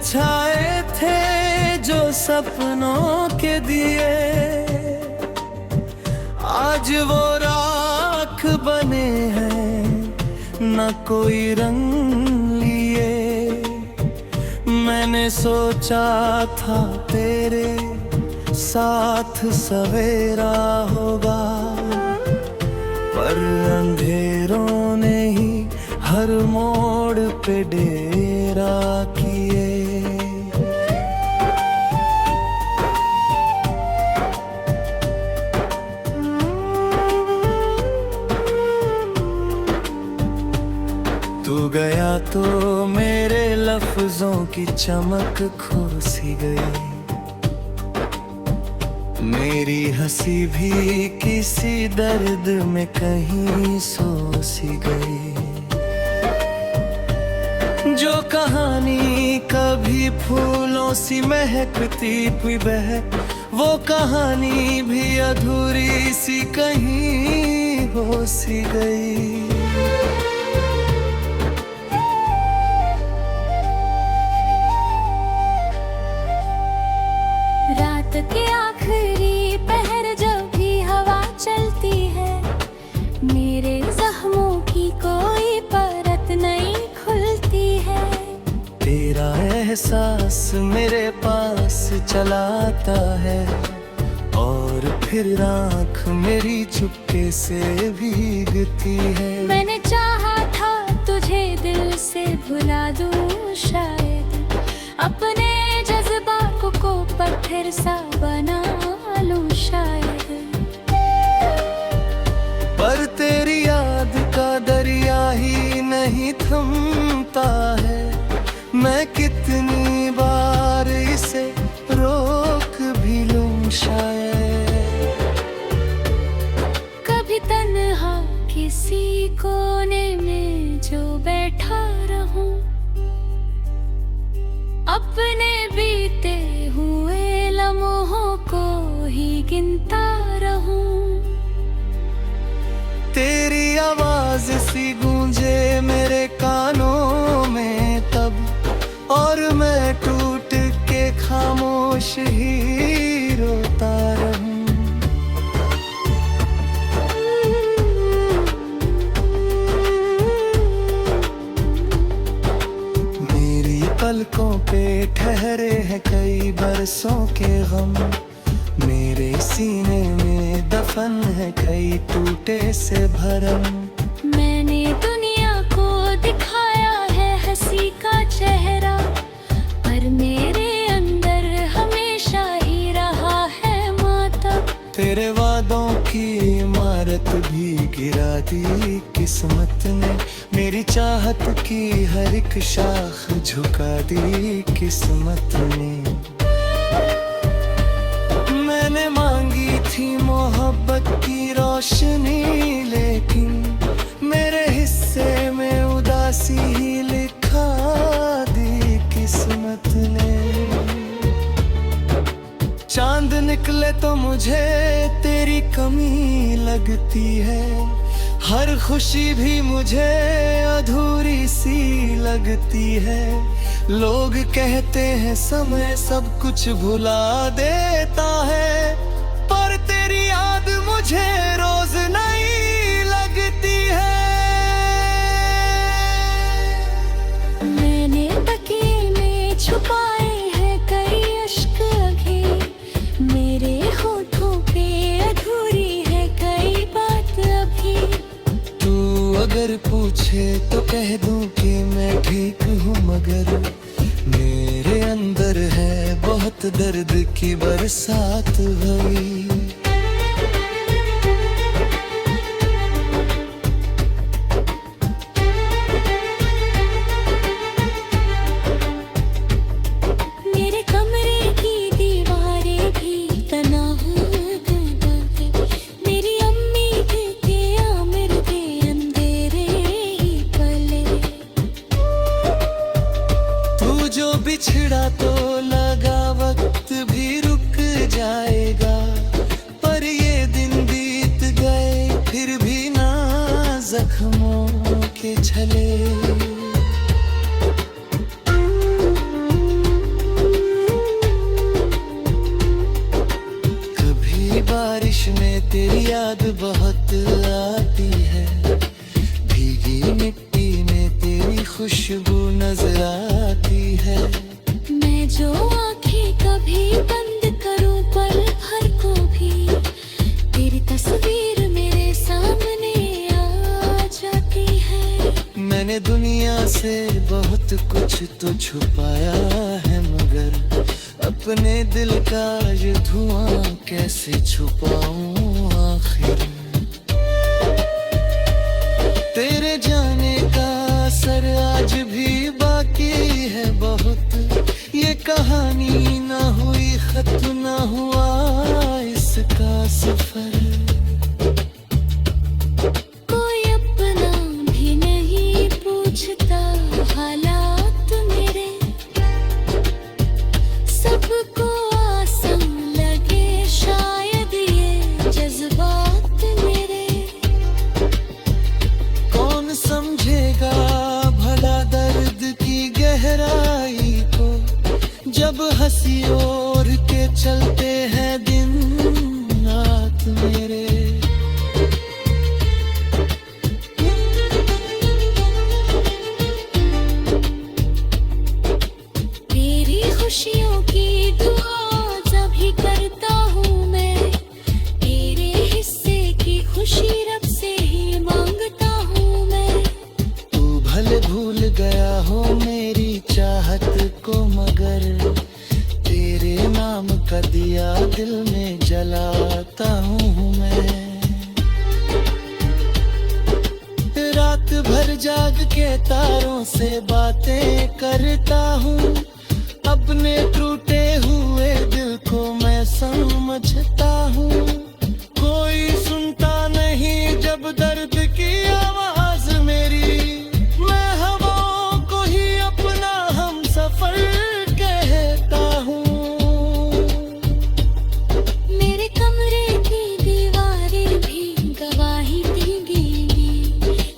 छाए थे जो सपनों के दिए, आज वो राख बने हैं, न कोई रंग लिए। मैंने सोचा था तेरे साथ सवेरा होगा, पर अंधेरों ने ही हर मोड़ पे डेरा किए। तू गया तो मेरे लफ्जों की चमक खो सी गई, मेरी हंसी भी किसी दर्द में कहीं सो सी गई। जो कहानी कभी फूलों सी महकती हुई बहक, वो कहानी भी अधूरी सी कहीं हो सी गई। रात के आखिरी पहर जब भी हवा चलती है, मेरे जख्मों की कोई परत नहीं खुलती है। तेरा एहसास मेरे पास चलाता है, और फिर आँख मेरी चुपके से भीगती है। मैंने चाहा था तुझे दिल से भुला दूं, शायद अपने जज्बात को पत्थर सा बना लूं शायद। पर तेरी याद का दरिया ही नहीं थमता है, मैं कितनी बार इसे रोक भी लूं शायद। कभी तन्हा किसी कोने में जो बैठा रहूं, अपने बीते हुए लम्हों को ही गिनता रहूं। तेरी आवाज सी गूंजे मेरे कानों में तब, और मैं टूट के खामोश ही रोता रहूं। मेरी पलकों पे ठहरे हैं कई बरसों के गम, मेरे सीने में दफन है कई टूटे से भरम। मैंने दुनिया को दिखाया है हंसी का चेहरा, पर मेरे अंदर हमेशा ही रहा है मातम। तेरे वादों की इमारत भी गिरा दी किस्मत ने, मेरी चाहत की हर एक शाख झुका दी किस्मत ने। मैंने मांगी थी मोहब्बत की रोशनी, लेकिन मेरे हिस्से में उदासी ही लिखा दी किस्मत ने। चांद निकले तो मुझे तेरी कमी लगती है, हर खुशी भी मुझे अधूरी सी लगती है। लोग कहते हैं समय सब कुछ भुला देता है, पर तेरी याद मुझे रोज नहीं लगती है। मैंने तकिए में छुपाए हैं कई अश्क अभी, मेरे होठों पे अधूरी है कई बात अभी। तू अगर पूछे तो कह दूं कि मैं ठीक हूँ, मगर मेरे अंदर है बहुत दर्द की बरसात हुई। मेरे कमरे की दीवारें भी तना है, मेरी अम्मी के आमिर के अंधेरे ही पले। तू जो बिछड़ा तो लगा वक्त भी रुक जाएगा, पर ये दिन बीत गए फिर भी ना जख्मों के छले। आती है, भीगी मिट्टी में तेरी खुशबू नजर आती है। मैं जो आंखें कभी बंद करूं पल भर को भी, तेरी तस्वीर मेरे सामने आ जाती है। मैंने दुनिया से बहुत कुछ तो छुपाया है, मगर अपने दिल का ये धुआं कैसे छुपाऊं आखिर। तेरे जाने का असर आज भी बाकी है बहुत, ये कहानी ना हुई खत्म ना हुआ इसका सफर। कोई अपना भी नहीं पूछता हालात मेरे, सबको आसान लगे शायद ये जज्बात मेरे। कौन समझेगा भला दर्द की गहराई को, जब हंसी ओढ़ के चलते हैं दिन रात मेरे। तेरी खुशियों की दुआ जभी करता हूँ मैं, तेरे हिस्से की खुशी रब से ही मांगता हूँ मैं। तू भले भूल गया हो मेरी चाहत को, मगर तेरे नाम का दिया दिल में जलाता हूँ मैं। रात भर जाग के तारों से बातें करता हूँ, अपने टूटे हुए दिल को मैं समझता हूँ। कोई सुनता नहीं जब दर्द की आवाज मेरी, मैं हवाओं को ही अपना हम सफर कहता हूँ। मेरे कमरे की दीवारें भी गवाही देंगी,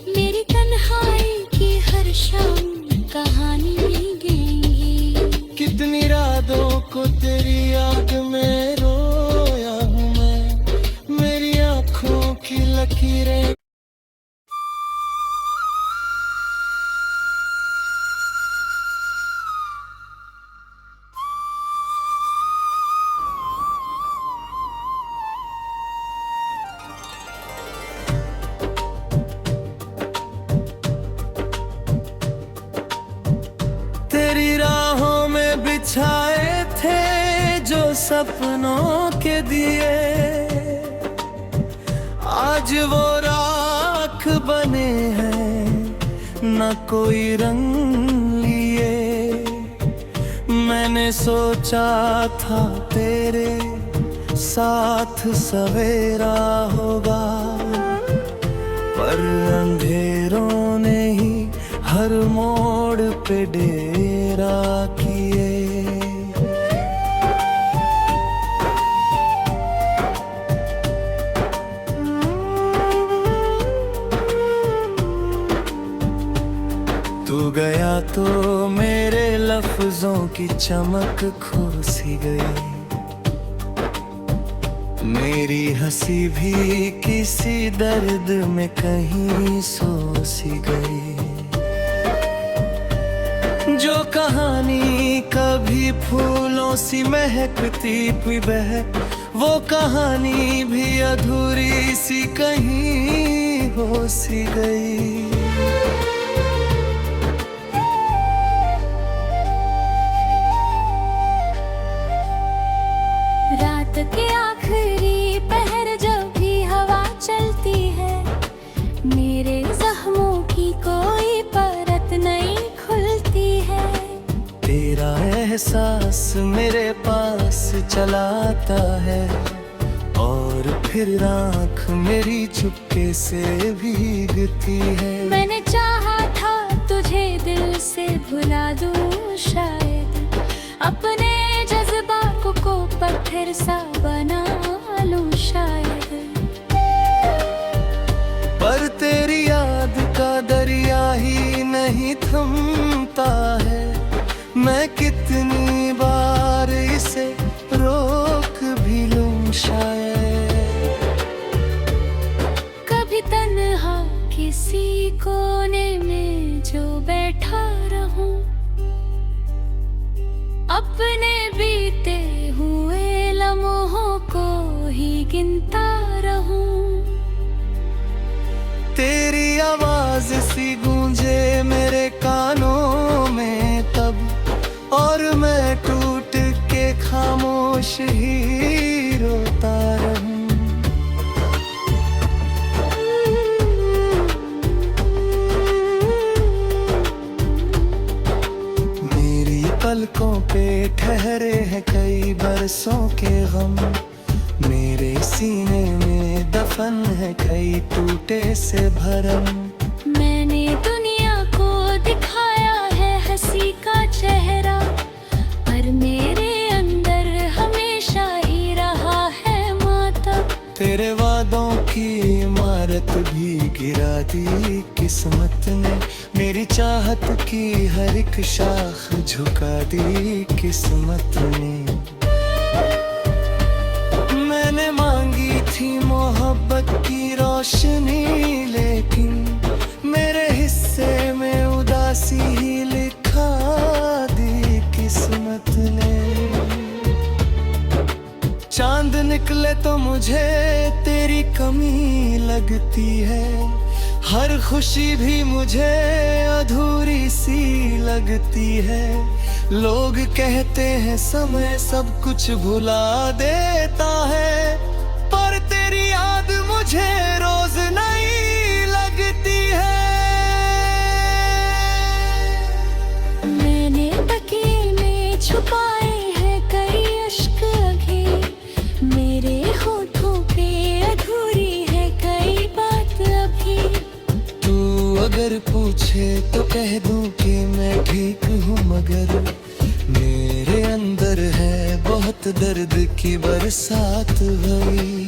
मेरी तन्हाई की हर शाम कहानी लिखेंगी। कितनी रातों को तेरी याद में रोया हूँ मैं, मेरी आँखों की लकीरें। तेरी राहों में बिछाए थे जो सपनों के दिए, आज वो राख बने हैं न कोई रंग लिए। मैंने सोचा था तेरे साथ सवेरा होगा, पर अंधेरों ने ही हर मोड़ पे डेरा किए। तू गया तो मेरे लफ्जों की चमक खो सी गई, मेरी हंसी भी किसी दर्द में कहीं सो सी गई। जो कहानी कभी फूलों सी महकती हुई बहक, वो कहानी भी अधूरी सी कहीं हो सी गई। रात के आखिरी पहर जब भी हवा चलती है, मेरे जख्मों की कोई परत नहीं खुलती है। तेरा एहसास मेरे पास चलाता है, और फिर आँख मेरी चुपके से भीगती है। मैंने चाहा था तुझे दिल से भुला दूं शायद, अपने जज्बात को पत्थर सा बना लूं शायद। पर तेरी याद का दरिया ही नहीं थमता है, मैं कितनी बार इसे रोक भी लूं शायद। कभी किसी कोने में जो बैठा रहूं, अपने बीते हुए लम्हों को ही गिनता रहूं। तेरी आवाज सी गूंजे मेरे कानों में तब, और मैं टूट के खामोश ही रोता रहूं। मेरी पलकों पे ठहरे हैं कई बरसों के गम, मेरे सीने में दफन है कई टूटे से भरम। मैंने दुनिया को दिखाया है हंसी का चेहरा, पर मेरे अंदर हमेशा ही रहा है मातम। तेरे वादों की इमारत भी गिरा दी किस्मत ने, मेरी चाहत की हर एक शाख झुका दी किस्मत ने। मैंने मांगी थी मोहब्बत की रोशनी, लेकिन मेरे हिस्से में उदासी ही लिखा दी किस्मत ने। चांद निकले तो मुझे तेरी कमी लगती है, हर खुशी भी मुझे अधूरी सी लगती है। लोग कहते हैं समय सब कुछ भुला देता है, पर तेरी याद मुझे रोज नई लगती है। मैंने तकिए में छुपाए हैं कई अश्क अभी, मेरे होठों पे अधूरी है कई बात अभी। तू अगर पूछे तो कह दूं कि मैं ठीक हूँ, मगर मेरे अंदर है बहुत दर्द की बरसात भरी।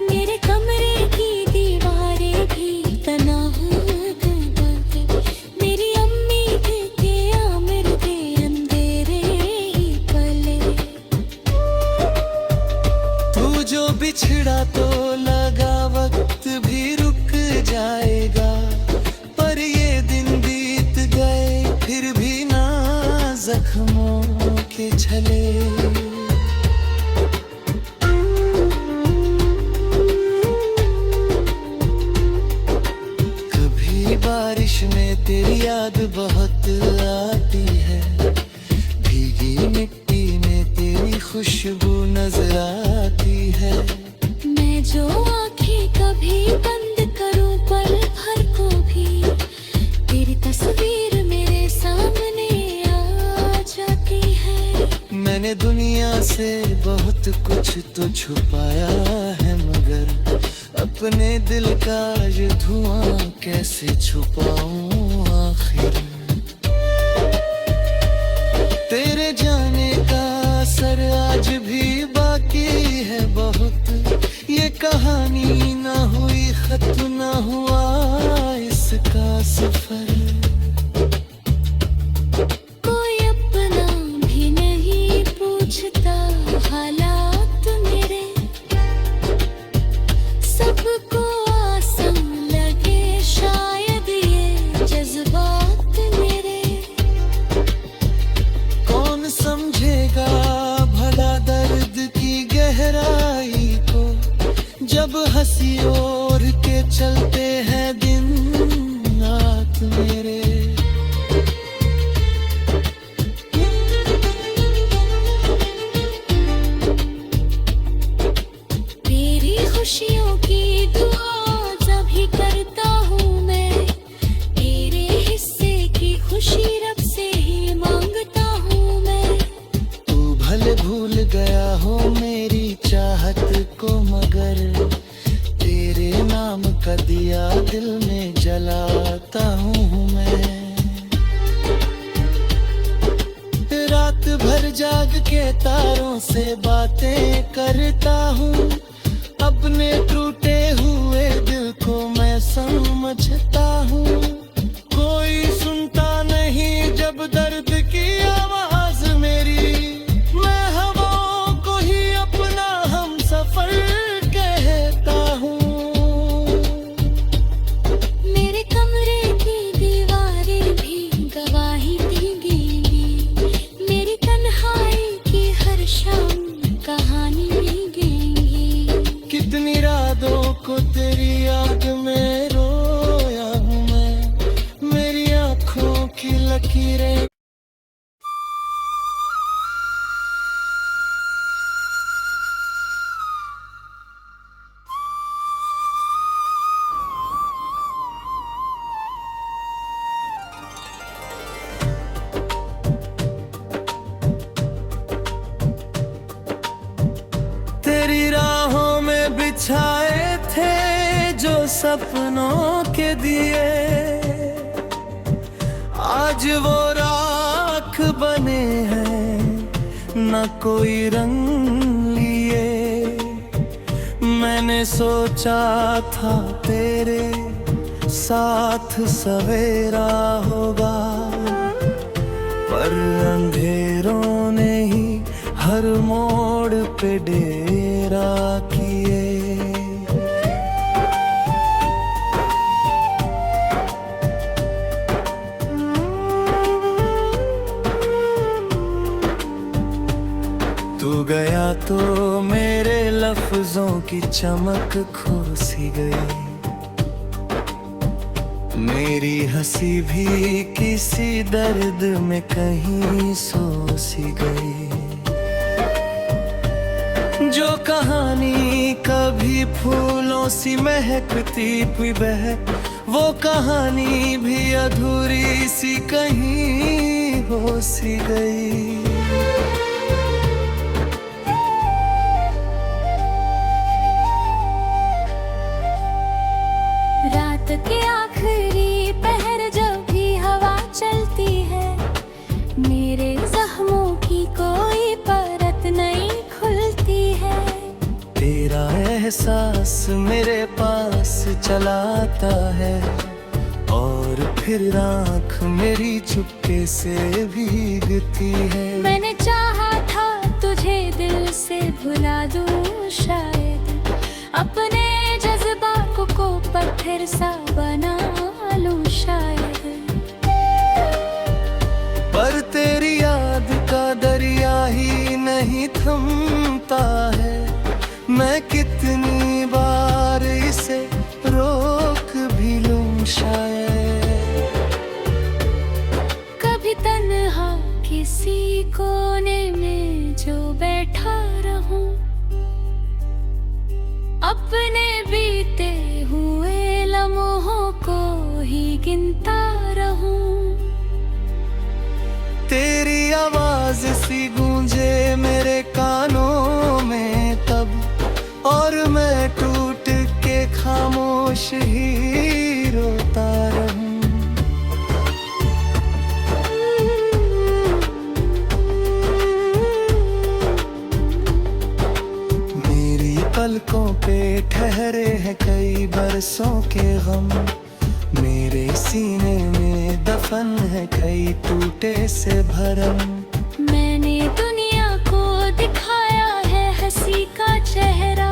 मेरे कमरे की दीवारें भी तनाव गई, मेरी अम्मी के आमिर के अंधेरे ही पले। तू जो बिछड़ा तो लगा वक्त भी रुक जाएगा, पर ये दिन बीत गए फिर भी ना जख्मों के छले। कभी बारिश में तेरी याद बहुत आती है, भीगी मिट्टी में तेरी खुशबू नजर आती है। मैं जो आंखें कभी बंद करूं पल भर को भी, तेरी तस्वीर मेरे सामने आ जाती है। मैंने दुनिया से बहुत कुछ तो छुपाया है, मगर अपने दिल का ये धुआं कैसे छुपाऊं आखिर। तेरे जाने का असर आज भी बाकी है बहुत, ये कहानी ना हुई खत्म ना हुआ इसका सफर। कोई अपना भी नहीं पूछता हालात मेरे, सबको आसान लगे शायद ये जज्बात मेरे। कौन समझेगा भला दर्द की गहराई को, जब हंसी ओढ़ के चलते हैं दिन रात मेरे। तेरी खुशियों की दुआ जभी करता हूँ मैं, तेरे हिस्से की खुशी रब से ही मांगता हूँ मैं। तू भले भूल गया हो मेरी चाहत को, मगर तेरे नाम का दिया दिल में जलाता हूँ मैं। रात भर जाग के तारों से बातें करता हूँ, अपने टूटे हुए दिल को मैं समझता हूँ। कोई सुनता नहीं जब दर्द की छाए थे जो सपनों के दिए, आज वो राख बने हैं, न कोई रंग लिए। मैंने सोचा था तेरे साथ सवेरा होगा, पर अंधेरों ने ही हर मोड़ पे डेरा किए। तू गया तो मेरे लफ्जों की चमक खो सी गई, मेरी हंसी भी किसी दर्द में कहीं सो सी गई। जो कहानी कभी फूलों सी महकती हुई बहक, वो कहानी भी अधूरी सी कहीं हो सी गई। रात के आखिरी पहर जब भी हवा चलती है, मेरे जख्मों की कोई परत नहीं खुलती है। तेरा एहसास मेरे पास चलाता है, और फिर आँख मेरी चुपके से भीगती है। मैंने चाहा था तुझे दिल से भुला दूं, शायद अपने जज्बातों को पत्थर सा बना लूं शायद। पर तेरी याद का दरिया ही नहीं थमता है, मैं कितनी बार इसे रोक भी लूं शायद। कभी तन्हा किसी कोने में जो बैठा रहूं, अपने बीते हुए लम्हों को ही गिनता रहूं। तेरी आवाज सी गूंजे मेरे कानों में तब, और मैं टूट के खामोश ही रोता रहूं। मेरी पलकों पे ठहरे हैं कई बरसों के गम, मेरे सीने में दफन है कई टूटे से भरम। मैंने दुनिया को दिखाया है हंसी का चेहरा,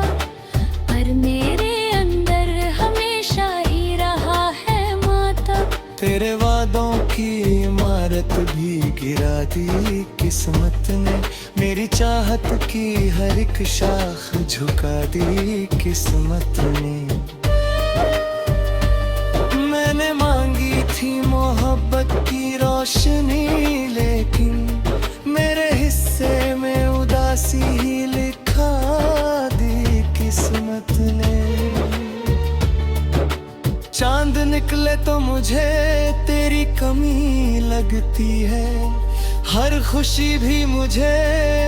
पर मेरे अंदर हमेशा ही रहा है मातम। तेरे वादों की इमारत भी गिरा दी किस्मत ने, मेरी चाहत की हर एक शाख झुका दी किस्मत ने। मैंने मांगी थी मोहब्बत की रोशनी, लेकिन मेरे हिस्से में उदासी ही लिखा दी किस्मत ने। चांद निकले तो मुझे तेरी कमी लगती है, हर खुशी भी मुझे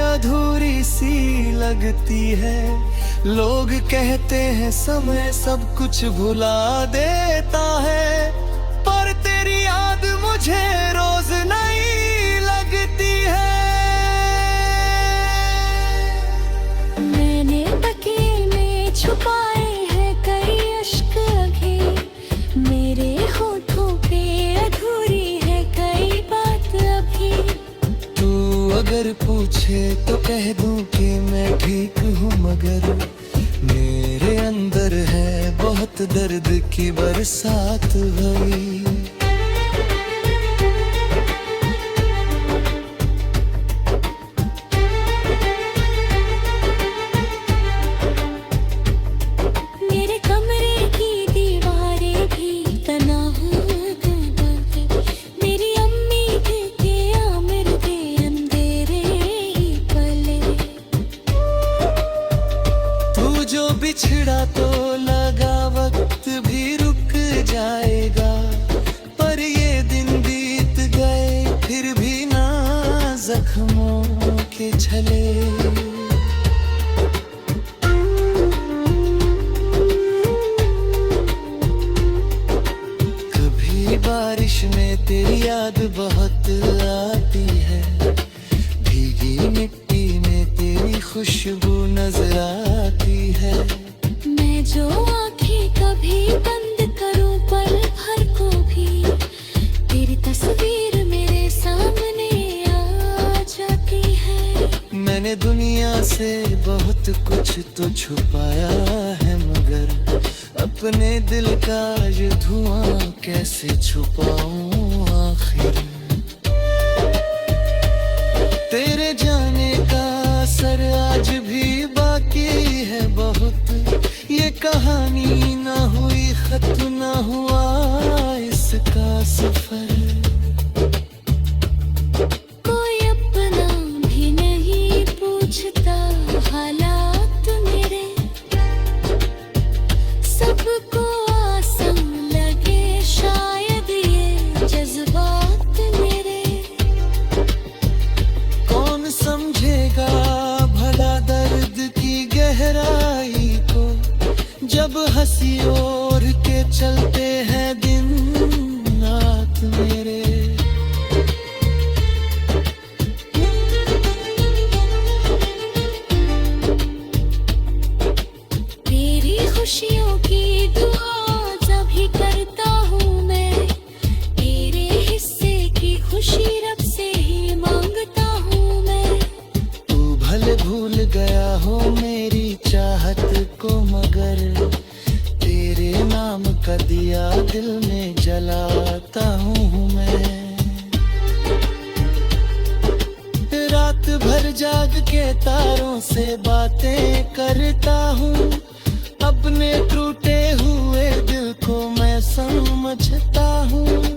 अधूरी सी लगती है। लोग कहते हैं समय सब कुछ भुला देता है, पर तेरी याद मुझे रोज नहीं लगती है। मैंने तकिए में छुपाए हैं कई अश्क अभी, मेरे होठों पे अधूरी है कई बात अभी। तू अगर पूछे तो कह दूं कि मैं ठीक हूँ, मगर मेरे अंदर है बहुत दर्द की बरसात भरी। मेरे कमरे की दीवारें भी तना हो गई, मेरी अम्मी के आमिर के अंधेरे ही पले। तू जो बिछड़ा तो लगा वक्त भी रुक जाएगा, पर ये दिन बीत गए फिर भी ना जख्मों के छले। आती है, भीगी मिट्टी में तेरी खुशबू नजर आती है। मैं जो आंखें कभी बंद करूं पल भर को भी, तेरी तस्वीर मेरे सामने आ जाती है। मैंने दुनिया से बहुत कुछ तो छुपाया है, मगर अपने दिल का ये धुआं कैसे छुपाऊं आखिर। तेरे जाने का असर आज भी बाकी है बहुत, ये कहानी ना हुई खत्म ना हुआ इसका सफर। कोई अपना भी नहीं पूछता हालात मेरे, सबको आसान लगे शायद ये जज्बात मेरे। कौन समझेगा भला दर्द की गहराई को, जब हंसी ओढ़ के चलते हैं दिन रात मेरे। तेरी खुशियों की दुआ जभी करता हूँ मैं, तेरे हिस्से की खुशी रब से ही मांगता हूँ मैं। तू भले भूल गया हो मेरी चाहत को, मगर तेरे नाम का दिया दिल में जलाता हूँ मैं। रात भर जाग के तारों से बातें करता हूँ, अपने टूटे हुए दिल को मैं समझता हूँ।